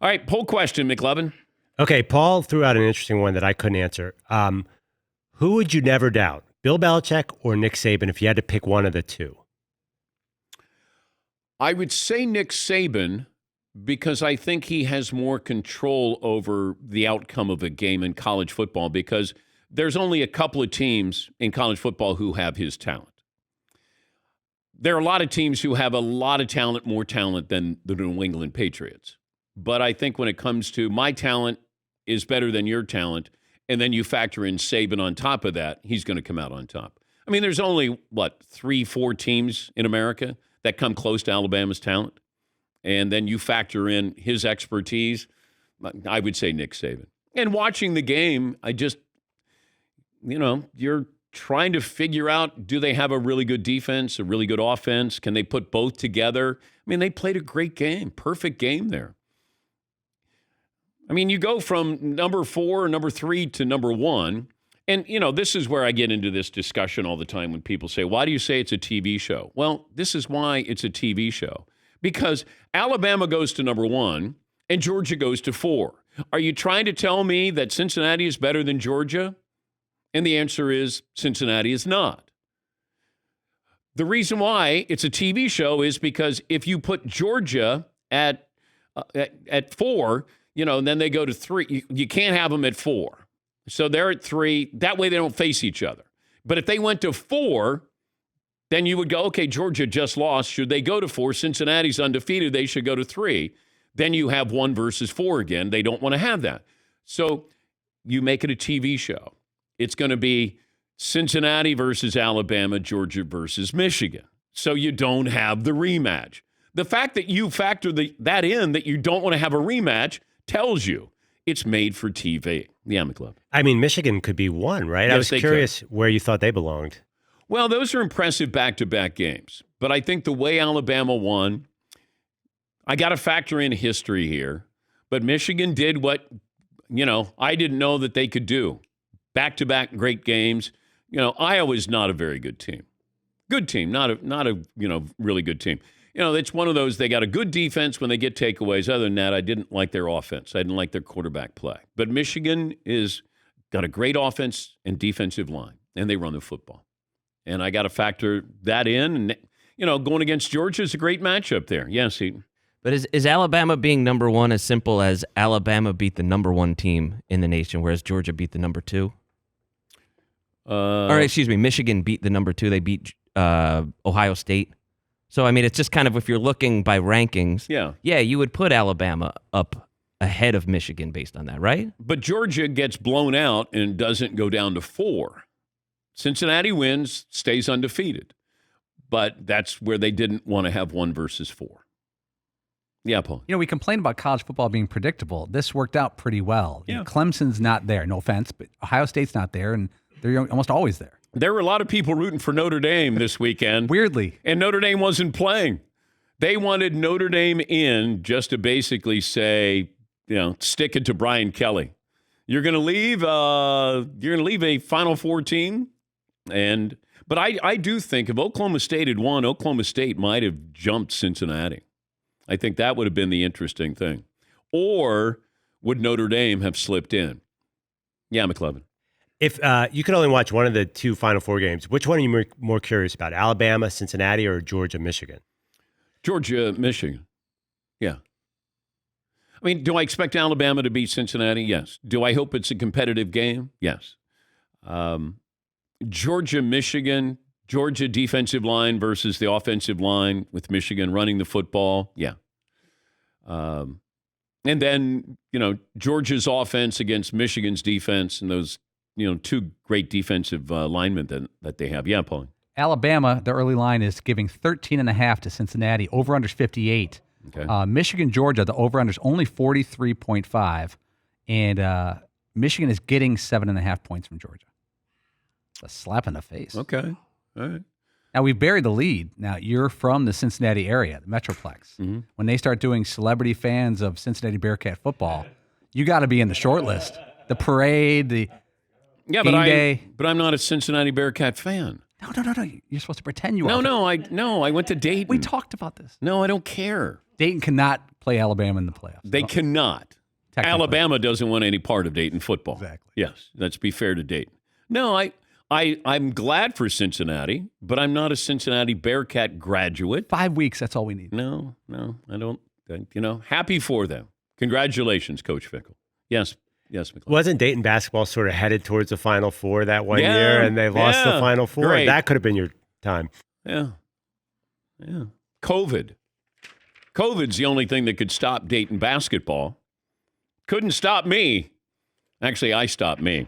All right, poll question, McLovin. Okay, Paul threw out an interesting one that I couldn't answer. Who would you never doubt, Bill Belichick or Nick Saban, if you had to pick one of the two? I would say Nick Saban because I think he has more control over the outcome of a game in college football because there's only a couple of teams in college football who have his talent. There are a lot of teams who have a lot of talent, more talent than the New England Patriots. But I think when it comes to my talent is better than your talent, and then you factor in Saban on top of that, he's going to come out on top. I mean, there's only, 3-4 teams in America that come close to Alabama's talent. And then you factor in his expertise, I would say Nick Saban. And watching the game, I just, you're trying to figure out, do they have a really good defense, a really good offense? Can they put both together? I mean, they played a great game, perfect game there. I mean, you go from number 4, number 3 to number 1. And, this is where I get into this discussion all the time when people say, why do you say it's a TV show? Well, this is why it's a TV show. Because Alabama goes to number 1 and Georgia goes to 4. Are you trying to tell me that Cincinnati is better than Georgia? And the answer is Cincinnati is not. The reason why it's a TV show is because if you put Georgia at 4, then they go to 3. You can't have them at 4. So they're at 3. That way they don't face each other. But if they went to 4, then you would go, okay, Georgia just lost. Should they go to 4? Cincinnati's undefeated. They should go to 3. Then you have 1 versus 4 again. They don't want to have that. So you make it a TV show. It's going to be Cincinnati versus Alabama, Georgia versus Michigan. So you don't have the rematch. The fact that you factor that in, that you don't want to have a rematch, tells you it's made for TV. Yeah, McLovin. I mean, Michigan could be 1, right? Yes, I was curious where you thought they belonged. Well, those are impressive back-to-back games. But I think the way Alabama won, I got to factor in history here. But Michigan did what, I didn't know that they could do. Back-to-back great games. Iowa's not a very good team. Good team, not a really good team. It's one of those, they got a good defense when they get takeaways. Other than that, I didn't like their offense. I didn't like their quarterback play. But Michigan got a great offense and defensive line, and they run the football. And I got to factor that in. And, going against Georgia is a great matchup there. Yes, Heaton. But is Alabama being number 1 as simple as Alabama beat the number 1 team in the nation, whereas Georgia beat the number 2? Michigan beat the number 2. They beat Ohio State. So, I mean, it's just kind of, if you're looking by rankings, yeah, you would put Alabama up ahead of Michigan based on that, right? But Georgia gets blown out and doesn't go down to 4. Cincinnati wins, stays undefeated. But that's where they didn't want to have 1 versus 4. Yeah, Paul. We complain about college football being predictable. This worked out pretty well. Yeah. Clemson's not there, no offense, but Ohio State's not there, and they're almost always there. There were a lot of people rooting for Notre Dame this weekend. Weirdly. And Notre Dame wasn't playing. They wanted Notre Dame in just to basically say, stick it to Brian Kelly. You're going to leave a Final Four team. But I do think if Oklahoma State had won, Oklahoma State might have jumped Cincinnati. I think that would have been the interesting thing. Or would Notre Dame have slipped in? Yeah, McLovin. If you could only watch one of the 2 Final Four games, which one are you more curious about, Alabama, Cincinnati, or Georgia, Michigan? Georgia, Michigan. Yeah. I mean, do I expect Alabama to beat Cincinnati? Yes. Do I hope it's a competitive game? Yes. Georgia, Michigan, Georgia defensive line versus the offensive line with Michigan running the football. Yeah. And then, Georgia's offense against Michigan's defense and those, 2 great defensive linemen that they have. Yeah, Paul. Alabama, the early line is giving 13.5 to Cincinnati. Over-under 58. Okay. Michigan, Georgia, the over-under is only 43.5. And Michigan is getting 7.5 points from Georgia. It's a slap in the face. Okay. All right. Now, we've buried the lead. Now, you're from the Cincinnati area, the Metroplex. Mm-hmm. When they start doing celebrity fans of Cincinnati Bearcat football, you got to be in the short list. The parade, the game day. But I'm not a Cincinnati Bearcat fan. No. You're supposed to pretend you are. No, I went to Dayton. We talked about this. No, I don't care. Dayton cannot play Alabama in the playoffs. They cannot. Alabama doesn't want any part of Dayton football. Exactly. Yes, let's be fair to Dayton. No, I'm glad for Cincinnati, but I'm not a Cincinnati Bearcat graduate. 5 weeks, that's all we need. No, I don't. Happy for them. Congratulations, Coach Fickle. Yes, McLean. Wasn't Dayton basketball sort of headed towards the Final Four that one year, and they lost the Final Four? Great. That could have been your time. Yeah. COVID's the only thing that could stop Dayton basketball. Couldn't stop me. Actually, I stopped me.